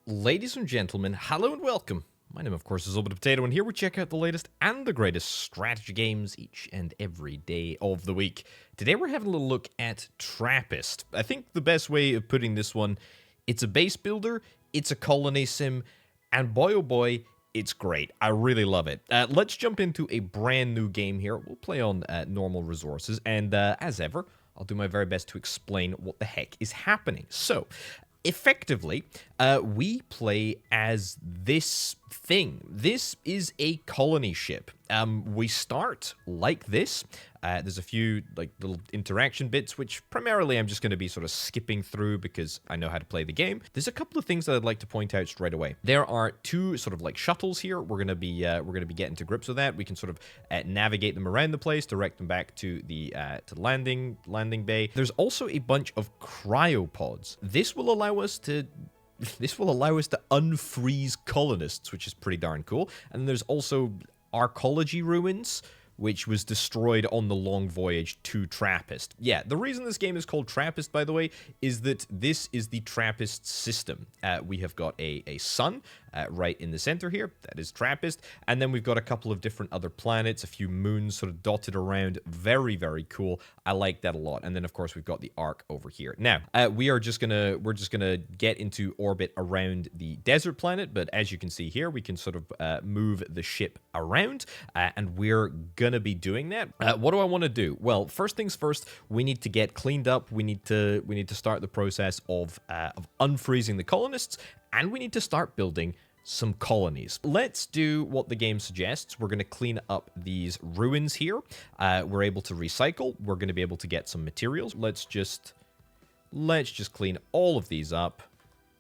Ladies and gentlemen, hello and welcome. My name, of course, is Orbital Potato, and here we check out the latest and the greatest strategy games each and every day of the week. Today we're having a little look at Trappist. I think the best way of putting this one, it's a base builder, it's a colony sim, and boy oh boy, it's great. I really love it. Let's jump into a brand new game here. We'll play on normal resources, and as ever, I'll do my very best to explain what the heck is happening. So, effectively, we play as this thing. This is a colony ship. We start like this. There's a few little interaction bits, which primarily I'm just going to be sort of skipping through because I know how to play the game. There's a couple of things that I'd like to point out straight away. There are two sort of like shuttles here. We're gonna be getting to grips with that. We can sort of navigate them around the place, direct them back to the landing bay. There's also a bunch of cryopods. This will allow us to unfreeze colonists, which is pretty darn cool. And there's also archaeology ruins, which was destroyed on the long voyage to Trappist. Yeah, the reason this game is called Trappist, by the way, is that this is the Trappist system. We have got a sun right in the center here. That is Trappist. And then we've got a couple of different other planets, a few moons sort of dotted around. Very, very cool. I like that a lot. And then, of course, we've got the Ark over here. Now, we're just gonna get into orbit around the desert planet. But as you can see here, we can sort of move the ship around, and we're gonna be doing that. What do I want to do? Well, first things first, we need to get cleaned up. We need to start the process of unfreezing the colonists, and we need to start building some colonies. Let's do what the game suggests. We're going to clean up these ruins here. We're able to recycle. We're going to be able to get some materials. Let's just clean all of these up.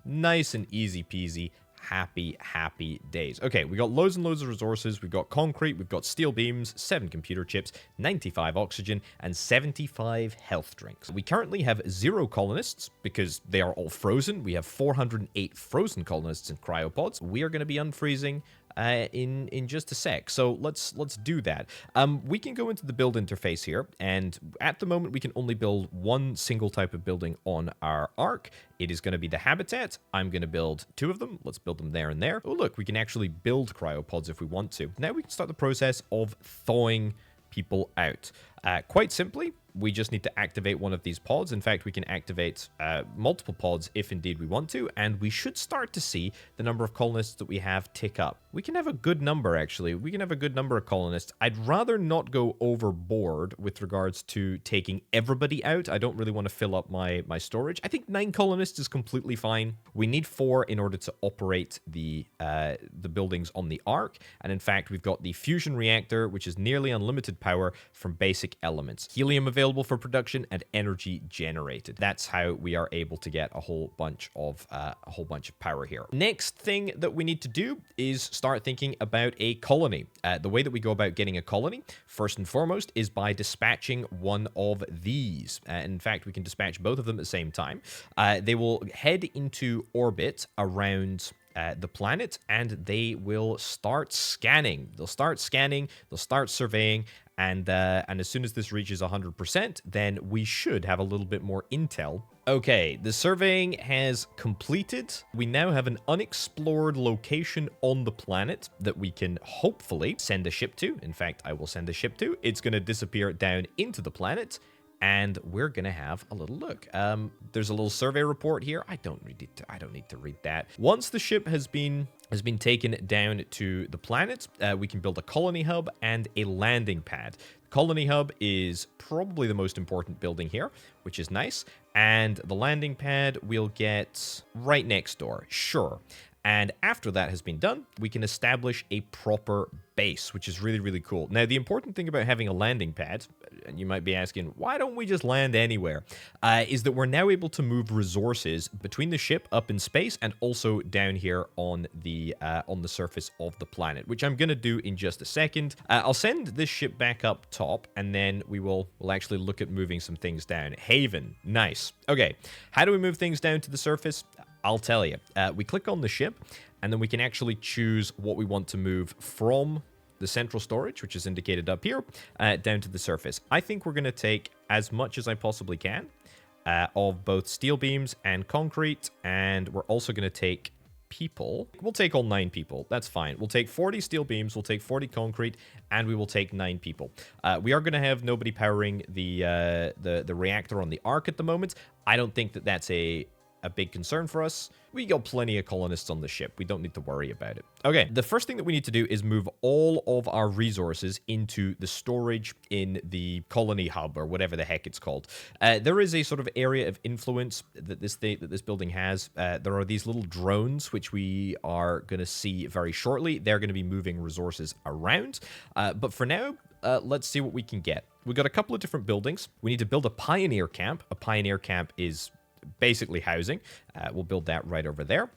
Nice and easy peasy. Happy days. Okay, we got loads and loads of resources. We've got concrete, we've got steel beams, 7 computer chips, 95 oxygen, and 75 health drinks. We currently have 0 colonists because they are all frozen. We have 408 frozen colonists in cryopods. We are going to be unfreezing in just a sec. So let's do that. We can go into the build interface here, and at the moment we can only build one single type of building on our Ark. It is going to be the habitat. I'm going to build 2 of them. Let's build them there and there. Oh look, we can actually build cryopods if we want to. Now we can start the process of thawing people out. Quite simply, we just need to activate one of these pods. In fact, we can activate multiple pods if indeed we want to, and we should start to see the number of colonists that we have tick up. We can have a good number, actually. We can have a good number of colonists. I'd rather not go overboard with regards to taking everybody out. I don't really want to fill up my storage. I think 9 colonists is completely fine. We need 4 in order to operate the buildings on the Ark, and in fact, we've got the fusion reactor, which is nearly unlimited power from basic elements. Helium available for production and energy generated. That's how we are able to get a whole bunch of power here. Next thing that we need to do is start thinking about a colony. The way that we go about getting a colony, first and foremost, is by dispatching one of these. In fact, we can dispatch both of them at the same time. They will head into orbit around the planet, and they will start scanning. They'll start scanning, they'll start surveying, and as soon as this reaches 100%, then we should have a little bit more intel. Okay, the surveying has completed. We now have an unexplored location on the planet that we can hopefully send a ship to. In fact, I will send a ship to. It's going to disappear down into the planet, and we're gonna have a little look. There's a little survey report here. I don't need to read that. Once the ship has been taken down to the planet, we can build a colony hub and a landing pad. The colony hub is probably the most important building here, which is nice. And the landing pad we'll get right next door. Sure. And after that has been done, we can establish a proper base, which is really, really cool. Now, the important thing about having a landing pad, and you might be asking, why don't we just land anywhere, is that we're now able to move resources between the ship up in space and also down here on the surface of the planet, which I'm going to do in just a second. I'll send this ship back up top, and then we'll actually look at moving some things down. Haven, nice. Okay, how do we move things down to the surface? I'll tell you. We click on the ship, and then we can actually choose what we want to move from the central storage, which is indicated up here, down to the surface. I think we're going to take as much as I possibly can of both steel beams and concrete, and we're also going to take people. We'll take all 9 people. That's fine. We'll take 40 steel beams. We'll take 40 concrete, and we will take 9 people. We are going to have nobody powering the reactor on the Ark at the moment. I don't think that that's a big concern for us. We got plenty of colonists on the ship. We don't need to worry about it. Okay, the first thing that we need to do is move all of our resources into the storage in the colony hub, or whatever the heck it's called. There is a sort of area of influence that this building has. There are these little drones, which we are going to see very shortly. They're going to be moving resources around. But for now, let's see what we can get. We've got a couple of different buildings. We need to build a pioneer camp. A pioneer camp is basically housing. We'll build that right over there.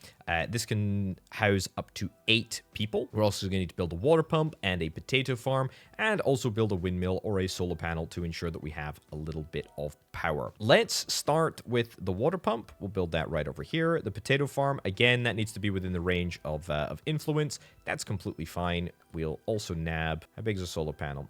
This can house up to 8 people. We're also going to need to build a water pump and a potato farm, and also build a windmill or a solar panel to ensure that we have a little bit of power. Let's start with the water pump. We'll build that right over here. The potato farm, again, that needs to be within the range of influence. That's completely fine. We'll also nab. How big is a solar panel?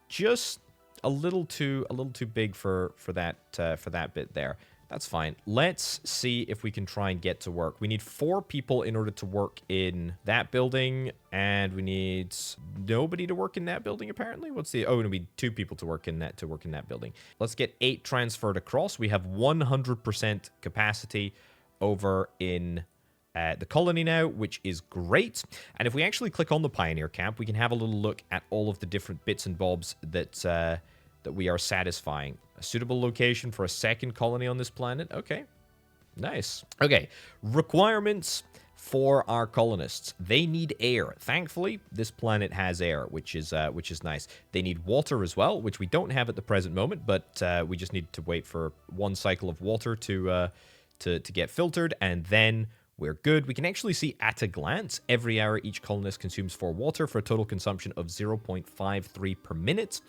Just a little too big for that bit there. That's fine. Let's see if we can try and get to work. We need 4 people in order to work in that building, and we need nobody to work in that building, apparently. Oh, we need 2 people to work in that building. Let's get 8 transferred across. We have 100% capacity over in the colony now, which is great. And if we actually click on the Pioneer Camp, we can have a little look at all of the different bits and bobs that we are satisfying. A suitable location for a second colony on this planet. Okay, nice. Okay, requirements for our colonists. They need air. Thankfully, this planet has air, which is nice. They need water as well, which we don't have at the present moment, but we just need to wait for 1 cycle of water to get filtered, and then we're good. We can actually see at a glance, every hour each colonist consumes 4 water for a total consumption of 0.53 per minute.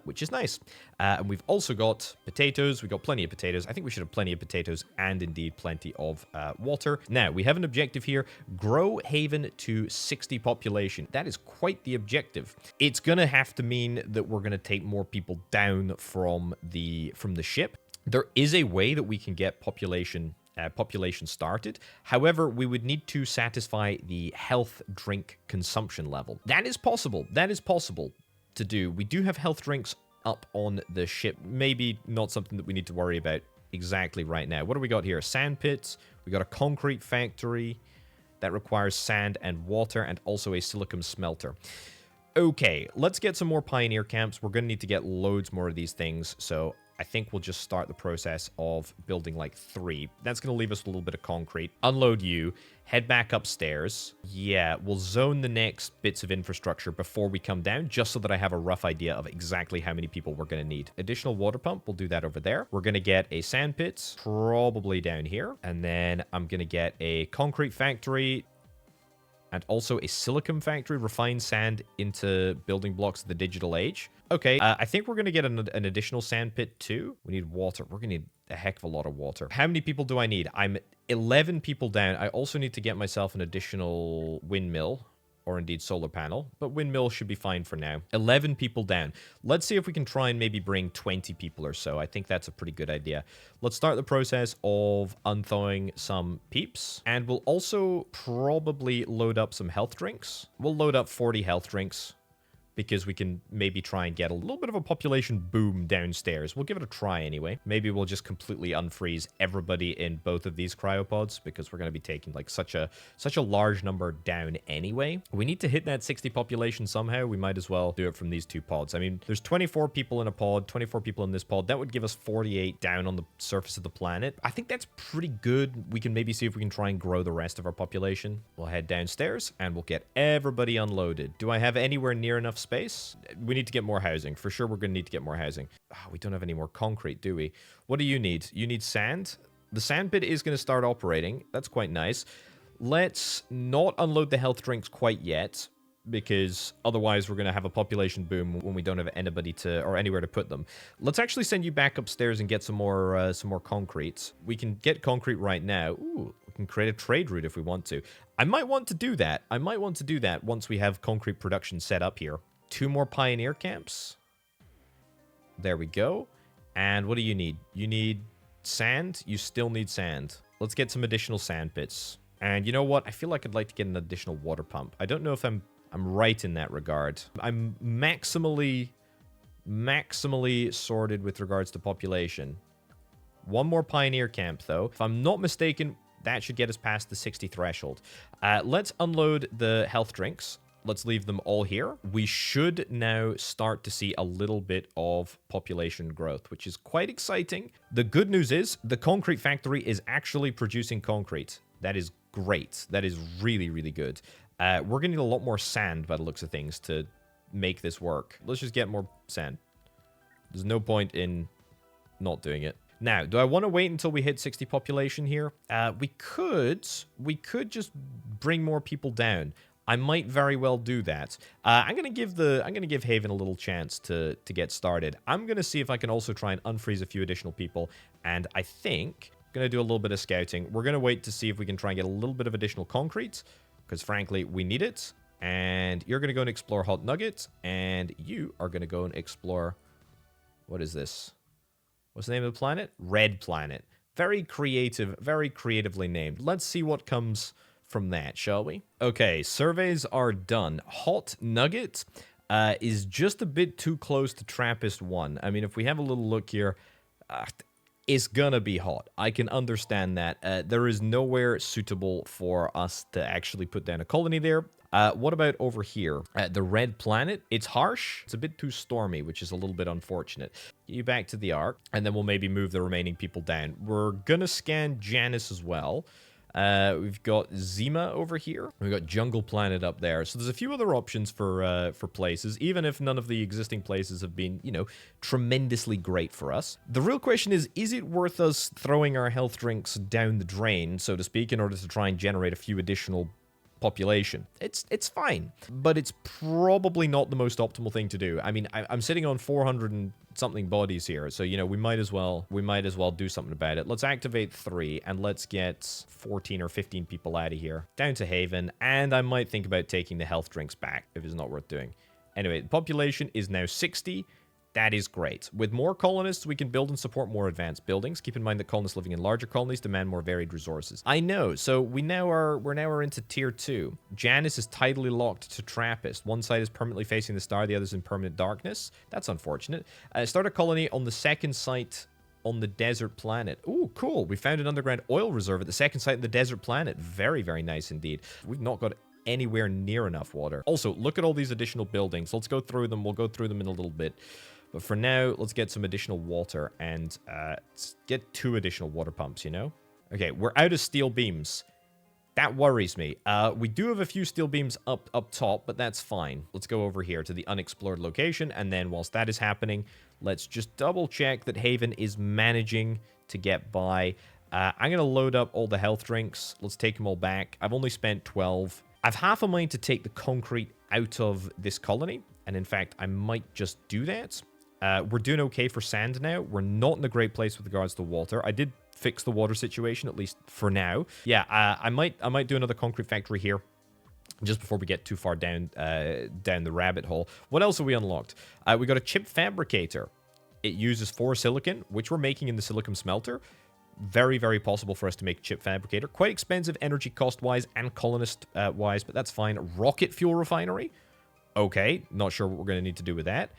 Which is nice. And we've also got potatoes. We've got plenty of potatoes. I think we should have plenty of potatoes and indeed plenty of water. Now, we have an objective here. Grow Haven to 60 population. That is quite the objective. It's going to have to mean that we're going to take more people down from the ship. There is a way that we can get population started. However, we would need to satisfy the health drink consumption level. That is possible. That is possible to do. We do have health drinks up on the ship. Maybe not something that we need to worry about exactly right now. What do we got here? Sand pits. We got a concrete factory that requires sand and water, and also a silicon smelter. Okay, let's get some more pioneer camps. We're going to need to get loads more of these things, so I think we'll just start the process of building like 3. That's going to leave us a little bit of concrete. Unload you. Head back upstairs. Yeah, we'll zone the next bits of infrastructure before we come down, just so that I have a rough idea of exactly how many people we're going to need. Additional water pump, we'll do that over there. We're going to get a sand pit, probably down here. And then I'm going to get a concrete factory, and also a silicon factory, refine sand into building blocks of the digital age. Okay, I think we're going to get an additional sand pit too. We need water. We're going to need a heck of a lot of water. How many people do I need? I'm 11 people down. I also need to get myself an additional windmill, or indeed solar panel, but windmill should be fine for now. 11 people down. Let's see if we can try and maybe bring 20 people or so. I think that's a pretty good idea. Let's start the process of unthawing some peeps, and we'll also probably load up some health drinks. We'll load up 40 health drinks, because we can maybe try and get a little bit of a population boom downstairs. We'll give it a try anyway. Maybe we'll just completely unfreeze everybody in both of these cryopods, because we're going to be taking like such a large number down anyway. We need to hit that 60 population somehow. We might as well do it from these 2 pods. I mean, there's 24 people in a pod, 24 people in this pod. That would give us 48 down on the surface of the planet. I think that's pretty good. We can maybe see if we can try and grow the rest of our population. We'll head downstairs and we'll get everybody unloaded. Do I have anywhere near enough space? We need to get more housing. For sure, we're going to need to get more housing. Oh, we don't have any more concrete, do we? What do you need? You need sand? The sand pit is going to start operating. That's quite nice. Let's not unload the health drinks quite yet, because otherwise we're going to have a population boom when we don't have anybody to, or anywhere to put them. Let's actually send you back upstairs and get some more concrete. We can get concrete right now. Ooh, we can create a trade route if we want to. I might want to do that. I might want to do that once we have concrete production set up here. 2 more pioneer camps. There we go. And what do you need? You need sand? You still need sand. Let's get some additional sand pits. And you know what? I feel like I'd like to get an additional water pump. I don't know if I'm right in that regard. I'm maximally sorted with regards to population. One more pioneer camp, though. If I'm not mistaken, that should get us past the 60 threshold. Let's unload the health drinks. Let's leave them all here. We should now start to see a little bit of population growth, which is quite exciting. The good news is the concrete factory is actually producing concrete. That is great. That is really, really good. We're going to need a lot more sand by the looks of things to make this work. Let's just get more sand. There's no point in not doing it. Now, do I want to wait until we hit 60 population here? We could just bring more people down. I might very well do that. I'm gonna give Haven a little chance to get started. I'm gonna see if I can also try and unfreeze a few additional people, and I think I'm gonna do a little bit of scouting. We're gonna wait to see if we can try and get a little bit of additional concrete, because frankly we need it. And you're gonna go and explore Hot Nugget, and you are gonna go and explore. What is this? What's the name of the planet? Red Planet. Very creative, very creatively named. Let's see what comes from that, shall we? Okay, surveys are done. Hot Nugget is just a bit too close to Trappist 1. I mean, if we have a little look here, it's gonna be hot. I can understand that. There is nowhere suitable for us to actually put down a colony there. What about over here? The Red Planet. It's harsh. It's a bit too stormy, which is a little bit unfortunate. Get you back to the Ark, and then we'll maybe move the remaining people down. We're gonna scan Janus as well. We've got Zima over here. We've got Jungle Planet up there. So there's a few other options for places, even if none of the existing places have been, you know, tremendously great for us. The real question is it worth us throwing our health drinks down the drain, so to speak, in order to try and generate a few additional population? It's fine, but it's probably not the most optimal thing to do. I mean, I'm sitting on 400 and something bodies here, so you know we might as well do something about it. Let's activate 3 and let's get 14 or 15 people out of here down to Haven, and I might think about taking the health drinks back if it's not worth doing. Anyway, the population is now 60. That is great. With more colonists, we can build and support more advanced buildings. Keep in mind that colonists living in larger colonies demand more varied resources. I know. So we're now into tier 2. Janus is tidally locked to Trappist. One side is permanently facing the star, the other's in permanent darkness. That's unfortunate. Start a colony on the second site on the desert planet. Ooh, cool. We found an underground oil reserve at the second site on the desert planet. Very, very nice indeed. We've not got anywhere near enough water. Also, look at all these additional buildings. Let's go through them. We'll go through them in a little bit. But for now, let's get some additional water and get 2 additional water pumps, you know? Okay, we're out of steel beams. That worries me. We do have a few steel beams up top, but that's fine. Let's go over here to the unexplored location, and then whilst that is happening, let's just double check that Haven is managing to get by. I'm going to load up all the health drinks. Let's take them all back. I've only spent 12. I've half a mind to take the concrete out of this colony, and in fact, I might just do that. We're doing okay for sand now. We're not in a great place with regards to water. I did fix the water situation, at least for now. Yeah, I might do another concrete factory here just before we get too far down the rabbit hole. What else have we unlocked? We got a chip fabricator. It uses 4 silicon, which we're making in the silicon smelter. Very, very possible for us to make a chip fabricator. Quite expensive energy cost-wise and colonist-wise, but that's fine. Rocket fuel refinery. Okay, not sure what we're going to need to do with that.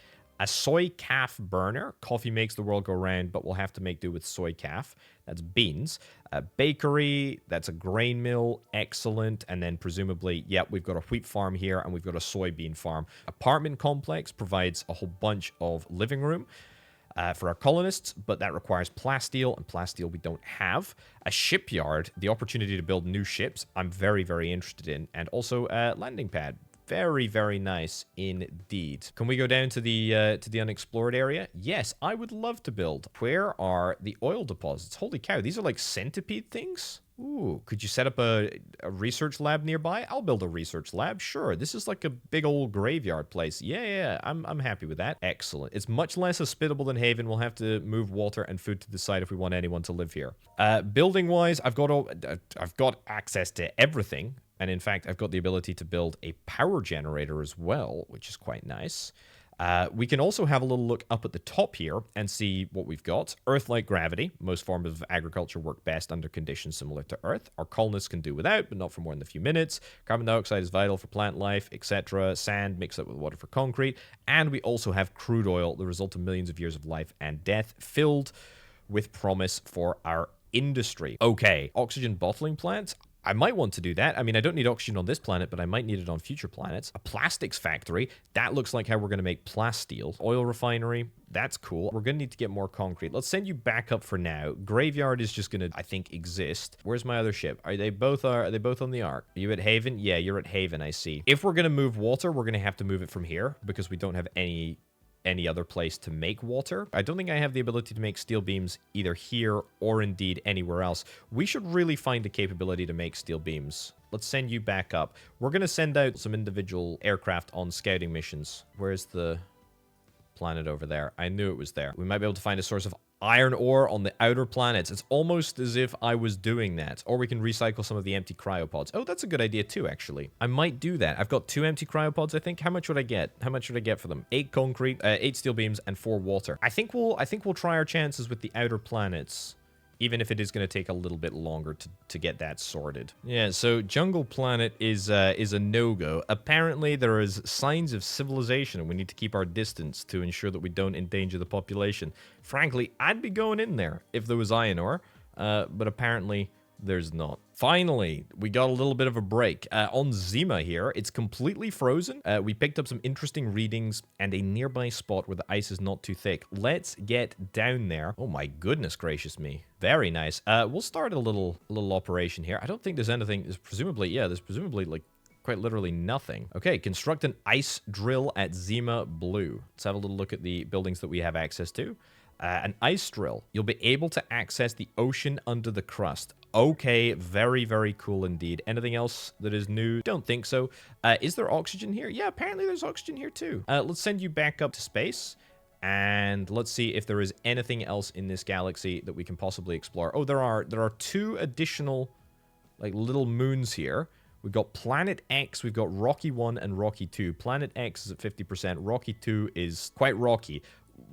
A soy calf burner. Coffee makes the world go round, but we'll have to make do with soy calf. That's beans. A bakery. That's a grain mill. Excellent. And then presumably, yeah, we've got a wheat farm here, and we've got a soybean farm. Apartment complex provides a whole bunch of living room for our colonists, but that requires plasteel, and plasteel we don't have. A shipyard. The opportunity to build new ships. I'm very, very interested in. And also a landing pad. Very, very nice indeed. Can we go down to the unexplored area? Yes, I would love to build. Where are the oil deposits? Holy cow, these are like centipede things? Ooh, could you set up a research lab nearby? I'll build a research lab, sure. This is like a big old graveyard place. Yeah, I'm happy with that. Excellent. It's much less hospitable than Haven. We'll have to move water and food to the side if we want anyone to live here. Building-wise, I've got access to everything. And in fact, I've got the ability to build a power generator as well, which is quite nice. We can also have a little look up at the top here and see what we've got. Earth-like gravity. Most forms of agriculture work best under conditions similar to Earth. Our colonists can do without, but not for more than a few minutes. Carbon dioxide is vital for plant life, etc. Sand mixed up with water for concrete. And we also have crude oil, the result of millions of years of life and death, filled with promise for our industry. Okay, oxygen bottling plants. I might want to do that. I mean, I don't need oxygen on this planet, but I might need it on future planets. A plastics factory. That looks like how we're going to make plasteel. Oil refinery. That's cool. We're going to need to get more concrete. Let's send you back up for now. Graveyard is just going to, I think, exist. Where's my other ship? Are they both on the Ark? Are you at Haven? Yeah, you're at Haven, I see. If we're going to move water, we're going to have to move it from here because we don't have any other place to make water. I don't think I have the ability to make steel beams either here or indeed anywhere else. We should really find the capability to make steel beams. Let's send you back up. We're going to send out some individual aircraft on scouting missions. Where's the planet over there? I knew it was there. We might be able to find a source of iron ore on the outer planets. It's almost as if I was doing that. Or we can recycle some of the empty cryopods. Oh, that's a good idea too, actually. I might do that. I've got 2 empty cryopods, I think. How much would I get? How much would I get for them? 8 concrete, 8 steel beams, and 4 water. I think we'll try our chances with the outer planets, even if it is going to take a little bit longer to get that sorted. Yeah, so Jungle Planet is a no-go. Apparently, there is signs of civilization, and we need to keep our distance to ensure that we don't endanger the population. Frankly, I'd be going in there if there was iron ore, but apparently there's not. Finally, we got a little bit of a break. On Zima here, it's completely frozen. We picked up some interesting readings and a nearby spot where the ice is not too thick. Let's get down there. Oh my goodness gracious me. Very nice. We'll start a little operation here. I don't think there's anything. There's presumably like quite literally nothing. Okay, construct an ice drill at Zima Blue. Let's have a little look at the buildings that we have access to. An ice drill. You'll be able to access the ocean under the crust. Okay, very, very cool indeed. Anything else that is new? Don't think so. Is there oxygen here? Yeah, apparently there's oxygen here too. Let's send you back up to space. And let's see if there is anything else in this galaxy that we can possibly explore. Oh, there are 2 additional, like, little moons here. We've got Planet X, we've got Rocky 1 and Rocky 2. Planet X is at 50%, Rocky 2 is quite rocky.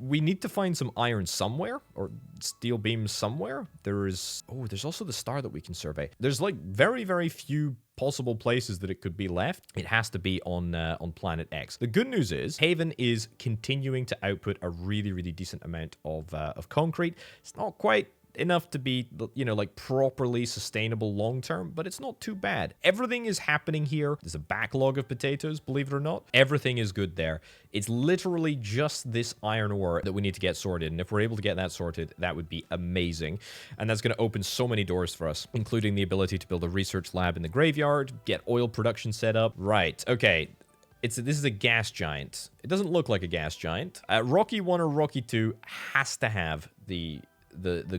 We need to find some iron somewhere, or steel beams somewhere. There's also the star that we can survey. There's like very, very few possible places that it could be left. It has to be on Planet X. The good news is Haven is continuing to output a really, really decent amount of concrete. It's not quite enough to be, you know, like properly sustainable long term, but it's not too bad. Everything is happening here. There's a backlog of potatoes, believe it or not. Everything is good there. It's literally just this iron ore that we need to get sorted, and if we're able to get that sorted, that would be amazing. And that's going to open so many doors for us, including the ability to build a research lab in the graveyard, get oil production set up. Right, okay. This is a gas giant. It doesn't look like a gas giant. Rocky 1 or Rocky 2 has to have the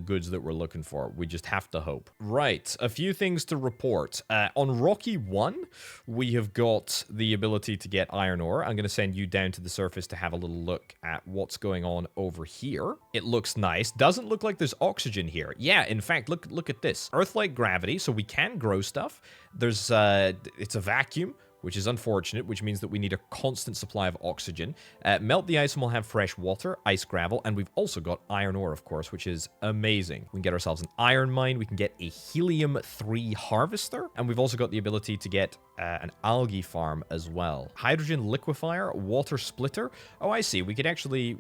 goods that we're looking for. We just have to hope. Right, a few things to report. On Rocky 1, we have got the ability to get iron ore. I'm going to send you down to the surface to have a little look at what's going on over here. It looks nice. Doesn't look like there's oxygen here. Yeah, in fact, look at this. Earth-like gravity, so we can grow stuff. There's, it's a vacuum, which is unfortunate, which means that we need a constant supply of oxygen. Melt the ice and we'll have fresh water, ice gravel, and we've also got iron ore, of course, which is amazing. We can get ourselves an iron mine, we can get a helium-3 harvester, and we've also got the ability to get an algae farm as well. Hydrogen liquefier, water splitter. Oh, I see. We could actually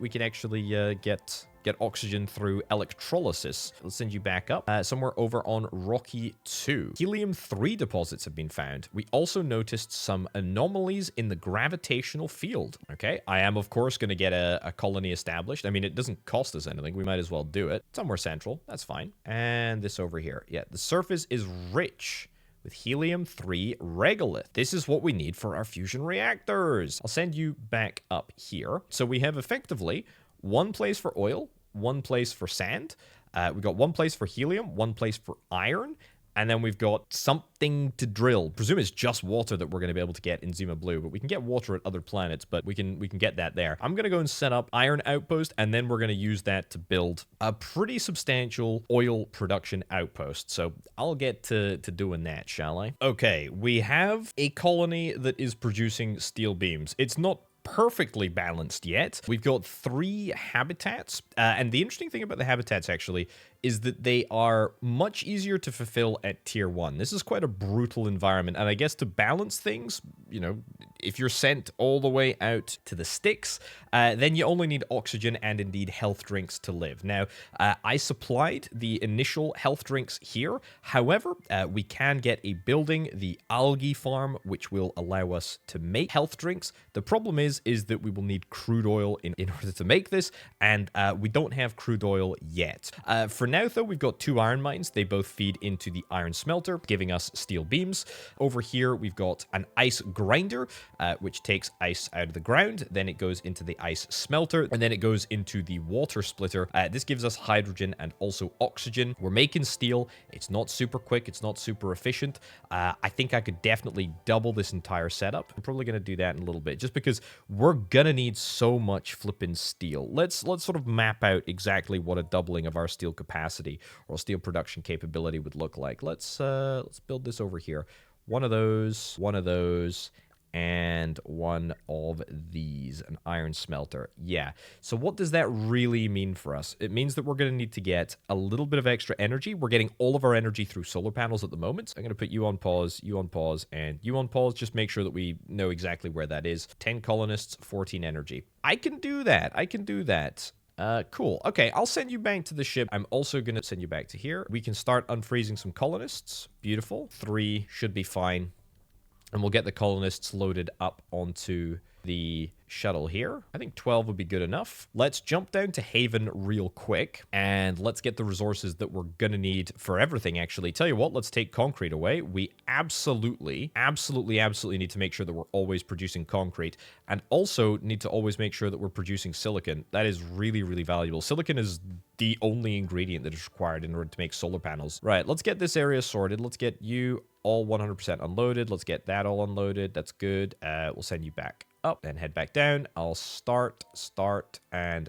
get oxygen through electrolysis. Let's send you back up. Somewhere over on Rocky 2. Helium-3 deposits have been found. We also noticed some anomalies in the gravitational field. Okay, I am, of course, going to get a colony established. I mean, it doesn't cost us anything. We might as well do it. Somewhere central. That's fine. And this over here. Yeah, the surface is rich with helium-3 regolith. This is what we need for our fusion reactors. I'll send you back up here. So we have effectively one place for oil, one place for sand. We've got one place for helium, one place for iron, and then we've got something to drill. Presume it's just water that we're going to be able to get in Zima Blue, but we can get water at other planets, but we can get that there. I'm going to go and set up iron outpost, and then we're going to use that to build a pretty substantial oil production outpost. So I'll get to doing that, shall I? Okay, we have a colony that is producing steel beams. It's not perfectly balanced yet. We've got 3 habitats, and the interesting thing about the habitats, actually, is that they are much easier to fulfill at tier 1. This is quite a brutal environment, and I guess to balance things, you know, if you're sent all the way out to the sticks, then you only need oxygen and indeed health drinks to live. Now, I supplied the initial health drinks here. However, we can get a building, the algae farm, which will allow us to make health drinks. The problem is that we will need crude oil in order to make this, and we don't have crude oil yet. For now, though, we've got 2 iron mines. They both feed into the iron smelter, giving us steel beams. Over here, we've got an ice grinder, which takes ice out of the ground. Then it goes into the ice smelter, and then it goes into the water splitter. This gives us hydrogen and also oxygen. We're making steel. It's not super quick. It's not super efficient. I think I could definitely double this entire setup. I'm probably going to do that in a little bit, just because we're going to need so much flipping steel. Let's sort of map out exactly what a doubling of our steel capacity or steel production capability would look like. Let's build this over here. One of those, and one of these, an iron smelter. Yeah. So what does that really mean for us? It means that we're going to need to get a little bit of extra energy. We're getting all of our energy through solar panels at the moment. I'm going to put you on pause, and you on pause. Just make sure that we know exactly where that is. 10 colonists, 14 energy. I can do that. Cool. Okay, I'll send you back to the ship. I'm also going to send you back to here. We can start unfreezing some colonists. Beautiful. 3 should be fine. And we'll get the colonists loaded up onto the shuttle here. I think 12 would be good enough. Let's jump down to Haven real quick, and let's get the resources that we're going to need for everything, actually. Tell you what, let's take concrete away. We absolutely need to make sure that we're always producing concrete, and also need to always make sure that we're producing silicon. That is really, really valuable. Silicon is the only ingredient that is required in order to make solar panels. Right, let's get this area sorted. Let's get you all 100% unloaded. Let's get that all unloaded. That's good. We'll send you back up and head back down. I'll start, and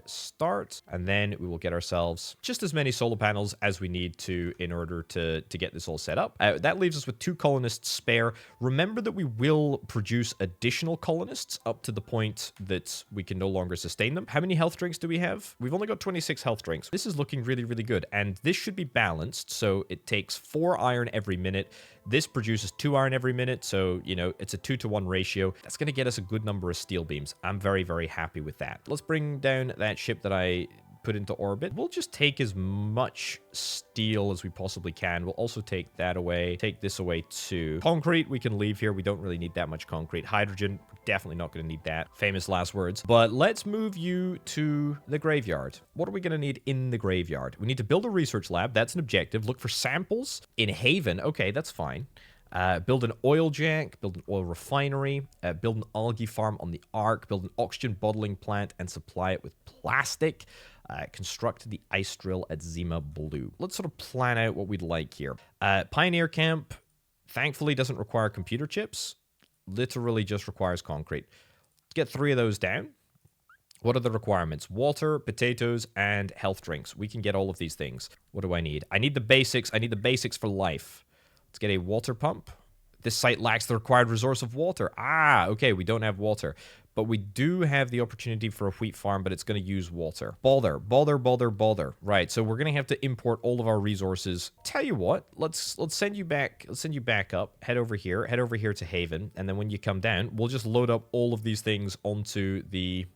then we will get ourselves just as many solar panels as we need to in order to get this all set up. That leaves us with 2 colonists spare. Remember that we will produce additional colonists up to the point that we can no longer sustain them. How many health drinks do we have? We've only got 26 health drinks. This is looking really, really good, and this should be balanced, so it takes 4 iron every minute. This produces 2 iron every minute, so, you know, it's a 2-to-1 ratio. That's going to get us a good number of steel beams. I'm very, very happy with that. Let's bring down that ship that I put into orbit. We'll just take as much steel as we possibly can. We'll also take that away. Take this away too. Concrete, we can leave here. We don't really need that much concrete. Hydrogen, definitely not going to need that. Famous last words. But let's move you to the graveyard. What are we going to need in the graveyard? We need to build a research lab. That's an objective. Look for samples in Haven. Okay, that's fine. Build an oil jack, build an oil refinery, build an algae farm on the Ark, build an oxygen bottling plant, and supply it with plastic. Construct the ice drill at Zima Blue. Let's sort of plan out what we'd like here. Pioneer Camp, thankfully, doesn't require computer chips. Literally just requires concrete. Let's get 3 of those down. What are the requirements? Water, potatoes, and health drinks. We can get all of these things. What do I need? I need the basics. I need the basics for life. Let's get a water pump. This site lacks the required resource of water. Okay, we don't have water. But we do have the opportunity for a wheat farm, but it's going to use water. Bother. Right, so we're going to have to import all of our resources. Tell you what, let's send you back. Let's send you back up. Head over here to Haven, and then when you come down, we'll just load up all of these things onto the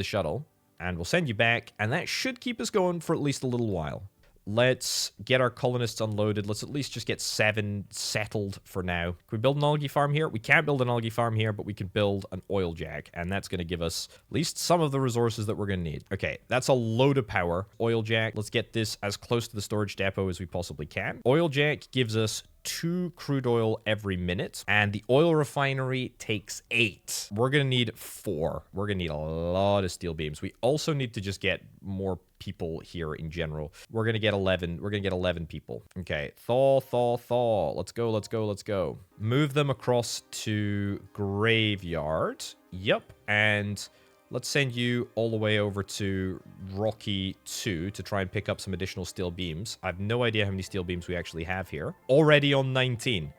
shuttle, and we'll send you back, and that should keep us going for at least a little while. Let's get our colonists unloaded. Let's at least just get 7 settled for now. Can we build an algae farm here? We can't build an algae farm here, but we can build an oil jack, and that's going to give us at least some of the resources that we're going to need. Okay, that's a load of power. Oil jack, let's get this as close to the storage depot as we possibly can. Oil jack gives us 2 crude oil every minute, and the oil refinery takes 8. We're going to need 4. We're going to need a lot of steel beams. We also need to just get more people here in general. We're going to get 11. We're going to get 11 people. Okay, thaw. Let's go. Move them across to graveyard. Yep, and let's send you all the way over to Rocky 2 to try and pick up some additional steel beams. I have no idea how many steel beams we actually have here. Already on 19.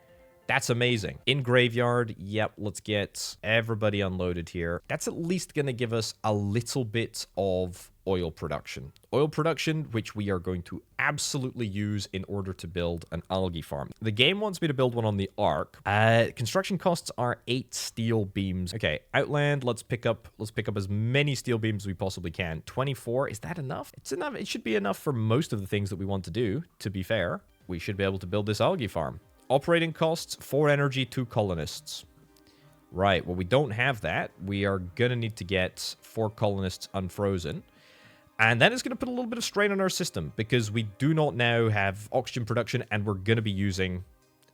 That's amazing. In graveyard, yep, let's get everybody unloaded here. That's at least going to give us a little bit of oil production. Oil production, which we are going to absolutely use in order to build an algae farm. The game wants me to build one on the Ark. Construction costs are 8 steel beams. Okay, Outland, let's pick up as many steel beams as we possibly can. 24, is that enough? It's enough. It should be enough for most of the things that we want to do, to be fair. We should be able to build this algae farm. Operating costs, 4 energy, 2 colonists. Right, well, we don't have that. We are going to need to get 4 colonists unfrozen. And that is going to put a little bit of strain on our system, because we do not now have oxygen production, and we're going to be using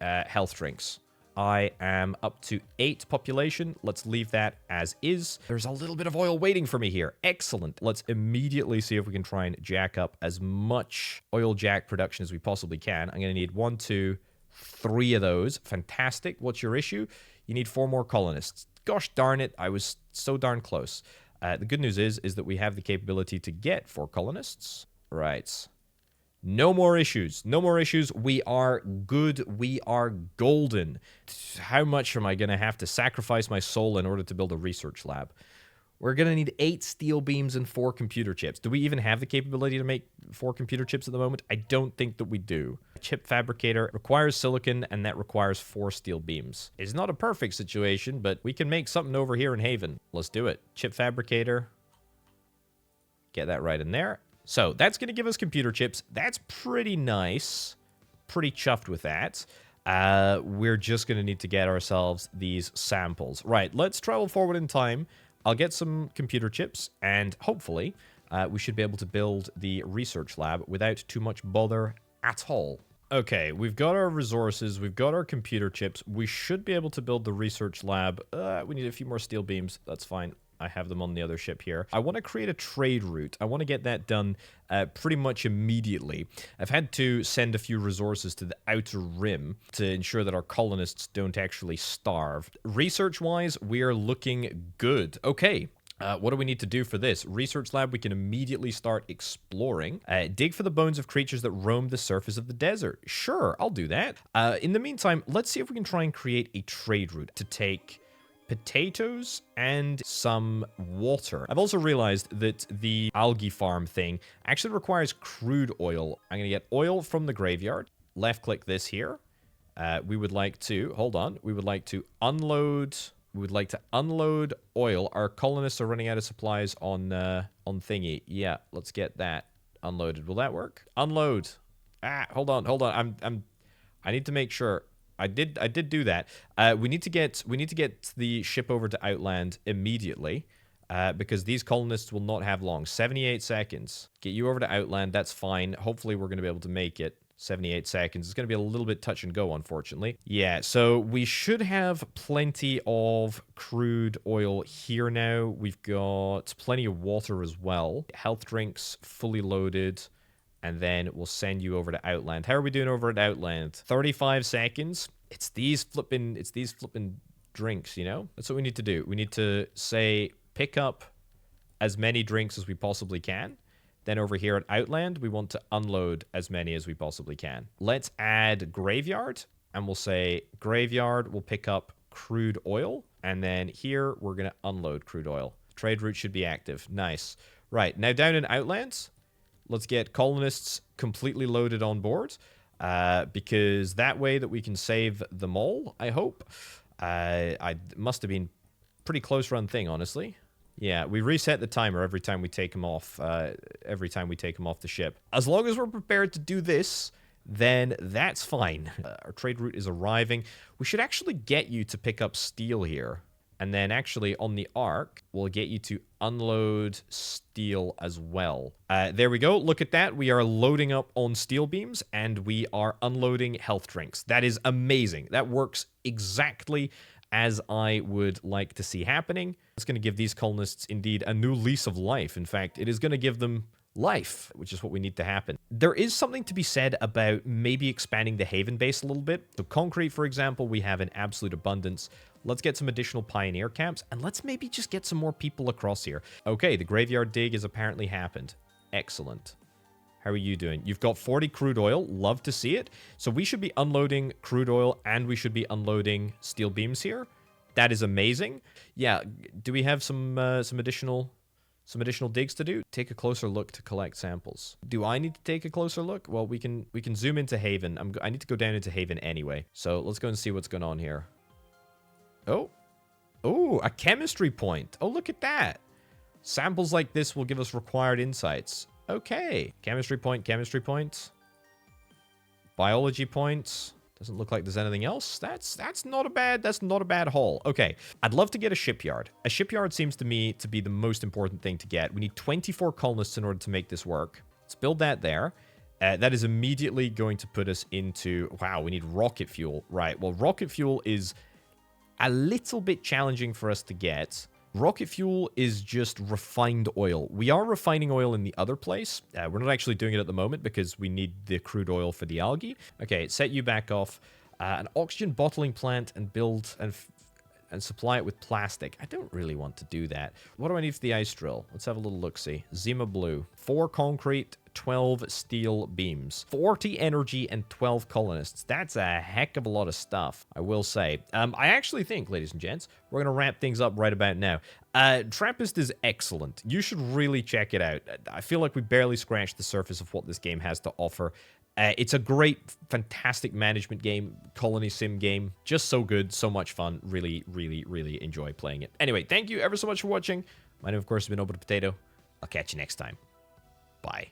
health drinks. I am up to 8 population. Let's leave that as is. There's a little bit of oil waiting for me here. Excellent. Let's immediately see if we can try and jack up as much oil jack production as we possibly can. I'm going to need 1, 2, 3 of those. Fantastic. What's your issue? You need 4 more colonists. Gosh darn it. I was so darn close. The good news is that we have the capability to get 4 colonists. Right. No more issues. No more issues. We are good. We are golden. How much am I going to have to sacrifice my soul in order to build a research lab? We're going to need 8 steel beams and 4 computer chips. Do we even have the capability to make 4 computer chips at the moment? I don't think that we do. Chip fabricator requires silicon, and that requires 4 steel beams. It's not a perfect situation, but we can make something over here in Haven. Let's do it. Chip fabricator. Get that right in there. So that's going to give us computer chips. That's pretty nice. Pretty chuffed with that. We're just going to need to get ourselves these samples. Right, let's travel forward in time. I'll get some computer chips, and hopefully we should be able to build the research lab without too much bother at all. Okay, we've got our resources, we've got our computer chips. We should be able to build the research lab. We need a few more steel beams. That's fine. I have them on the other ship here. I want to create a trade route. I want to get that done pretty much immediately. I've had to send a few resources to the outer rim to ensure that our colonists don't actually starve. Research-wise, we are looking good. Okay. What do we need to do for this? Research lab, we can immediately start exploring. Dig for the bones of creatures that roam the surface of the desert. Sure, I'll do that. In the meantime, let's see if we can try and create a trade route to take potatoes and some water. I've also realized that the algae farm thing actually requires crude oil. I'm going to get oil from the graveyard. Left click this here. We would like to, hold on, we would like to unload, oil. Our colonists are running out of supplies on thingy. Yeah, let's get that unloaded. Will that work? Unload. Hold on. I need to make sure. I did do that. We need to get the ship over to Outland immediately, because these colonists will not have long. 78 seconds. Get you over to Outland. That's fine. Hopefully we're going to be able to make it. 78 seconds. It's going to be a little bit touch and go, unfortunately. Yeah, so we should have plenty of crude oil here now. We've got plenty of water as well. Health drinks fully loaded. And then we'll send you over to Outland. How are we doing over at Outland? 35 seconds. It's these flipping drinks, you know? That's what we need to do. We need to say, pick up as many drinks as we possibly can. Then over here at Outland, we want to unload as many as we possibly can. Let's add graveyard. And we'll say graveyard will pick up crude oil. And then here, we're going to unload crude oil. Trade route should be active. Nice. Right, now down in Outlands, let's get colonists completely loaded on board, because that way that we can save them all, I hope. I must have been pretty close run thing, honestly. Yeah, we reset the timer every time we take them off, the ship. As long as we're prepared to do this, then that's fine. Our trade route is arriving. We should actually get you to pick up steel here. And then actually on the Ark, we'll get you to unload steel as well. There we go. Look at that. We are loading up on steel beams and we are unloading health drinks. That is amazing. That works exactly as I would like to see happening. It's going to give these colonists indeed a new lease of life. In fact, it is going to give them life, which is what we need to happen. There is something to be said about maybe expanding the Haven base a little bit. So concrete, for example, we have an absolute abundance. Let's get some additional pioneer camps, and let's maybe just get some more people across here. Okay, the graveyard dig has apparently happened. Excellent. How are you doing? You've got 40 crude oil. Love to see it. So we should be unloading crude oil and we should be unloading steel beams here. That is amazing. Yeah, do we have some additional digs to do? Take a closer look to collect samples. Do I need to take a closer look? Well, we can zoom into Haven. I need to go down into Haven anyway. So let's go and see what's going on here. Oh, a chemistry point. Oh, look at that. Samples like this will give us required insights. Okay. Chemistry point, chemistry point. Biology points. Doesn't look like there's anything else. That's not a bad haul. Okay. I'd love to get a shipyard. A shipyard seems to me to be the most important thing to get. We need 24 colonists in order to make this work. Let's build that there. That is immediately going to put us into... Wow, we need rocket fuel. Right. Well, rocket fuel is a little bit challenging for us to get. Rocket fuel is just refined oil. We are refining oil in the other place. We're not actually doing it at the moment because we need the crude oil for the algae. Okay, set you back off. An oxygen bottling plant and build and supply it with plastic. I don't really want to do that. What do I need for the ice drill? Let's have a little look-see. Zima Blue. 4 concrete, 12 steel beams. 40 energy and 12 colonists. That's a heck of a lot of stuff, I will say. I actually think, ladies and gents, we're going to wrap things up right about now. Trappist is excellent. You should really check it out. I feel like we barely scratched the surface of what this game has to offer. It's a great, fantastic management game, colony sim game. Just so good, so much fun. Really, really, really enjoy playing it. Anyway, thank you ever so much for watching. My name, of course, has been Orbital Potato. I'll catch you next time. Bye.